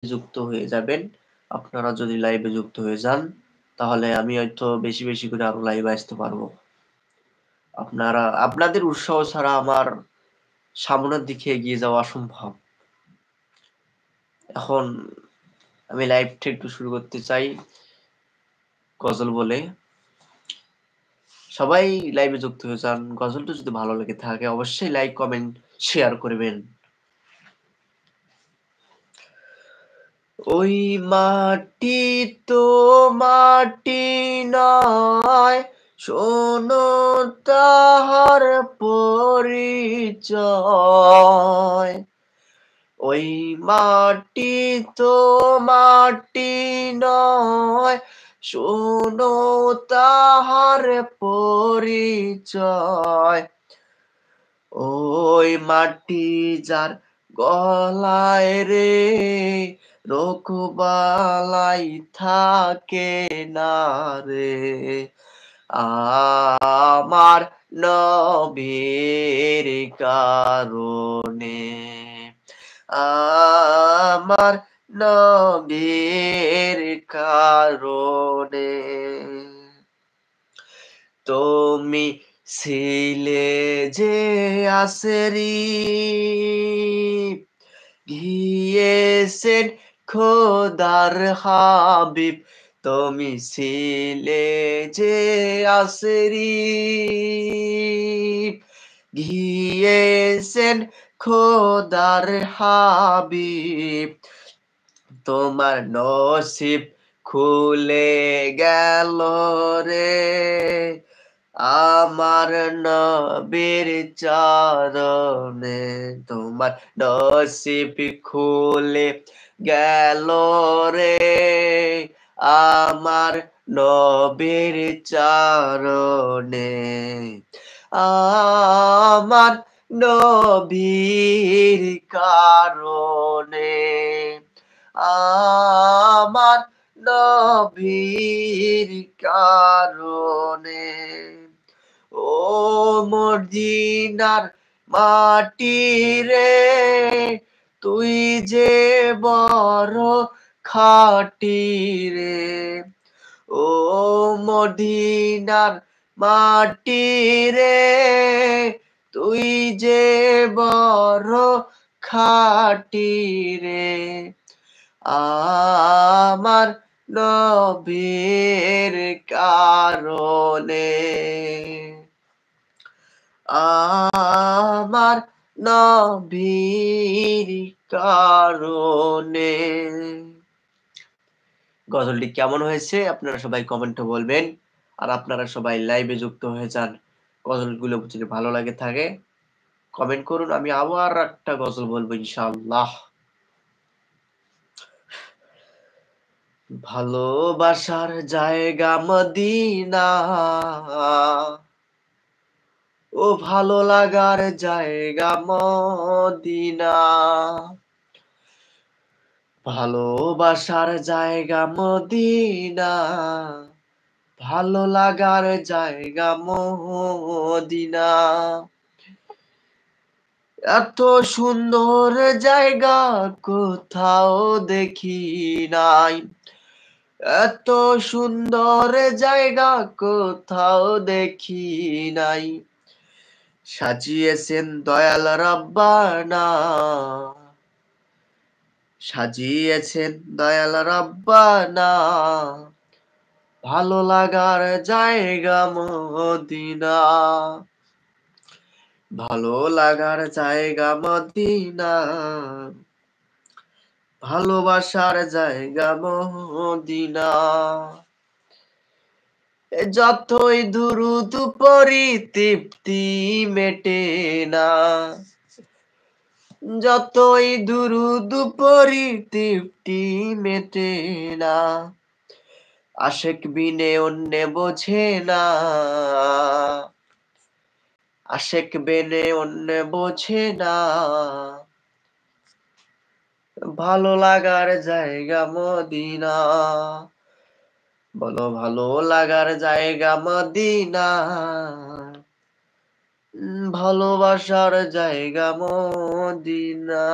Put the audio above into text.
যুক্ত হয়ে যাবেন। আপনারা যদি লাইভে যুক্ত হয়ে যান তাহলে আমি হয়তো বেশি বেশি করে আরো লাইভে আসতে পারবো। আপনাদের উৎসাহ ছাড়া আমার সামনের দিকে এগিয়ে যাওয়া অসম্ভব। এখন আমি লাইভটা একটু শুরু করতে চাই গজল বলে। সবাই লাইভে যুক্ত হয়ে যান। গজলটা যদি ভালো লেগে থাকে অবশ্যই লাইক কমেন্ট শেয়ার করবেন। ওই মাটি তো মাটি নয়, শোনো তাহার পরিচয়। ওই মাটি তো মাটি নয়, শোনো তাহার পরিচয়। ওই মাটি যার গলায় রে রোগবালাই থাকে না রে, আমার নবীর কারণে, আমার নবীর কারণে। তুমি ছিলে যে আসেরি গিয়েছেন খোদার হাবিব, তুমি ছিলে যে আসেরি গিয়েছেন খোদার হাবিব, তোমার নসিব খুলে গেল রে আমার নবীর চরণে। তোমার নসিব খুলে গেল রে আমার নবীর চরণে, আমার নবীর কারণে, আমার নবীর কারণে। ও মদিনার মাটি রে তুই যে বড় খাঁটি রে, ও মদিনার মাটি রে তুই যে বড় খাঁটি রে, আমার নবীর কারণে, আমার নবীর কারণে। গজলটি কেমন হয়েছে আপনারা সবাই কমেন্টে বলবেন। আর আপনারা সবাই লাইভে যুক্ত হয়ে যান। গজলগুলো যদি ভালো লাগে থাকে কমেন্ট করুন। আমি আবার একটা গজল বলবো ইনশাআল্লাহ। ভালোবাসার জায়গা মদিনা, ও ভালো লাগার জায়গা মদিনা, ভালোবাসার জায়গা মদিনা, ভালো লাগার জায়গা মদিনা, এত সুন্দর জায়গা কোথাও দেখি নাই, এত সুন্দর জায়গা কোথাও দেখি নাই, সাজিয়েছেন দয়াল রাব্বানা, সাজিয়েছেন দয়াল রাব্বানা, ভালো লাগার জায়গা মদিনা, ভালো লাগার জায়গা মদিনা, ভালোবাসার জায়গা মদিনা। যতই দুরুদ পড়ি তৃপ্তি মেটে না, যতই দুরুদ পড়ি তৃপ্তি মেটে না, আশেক বিনে অন্য বোঝে না, আশেক বিনে অন্য বোঝে না, ভালো লাগার জায়গা মদিনা, বলো ভালো লাগার জায়গা মদিনা, ভালোবাসার জায়গা মদিনা।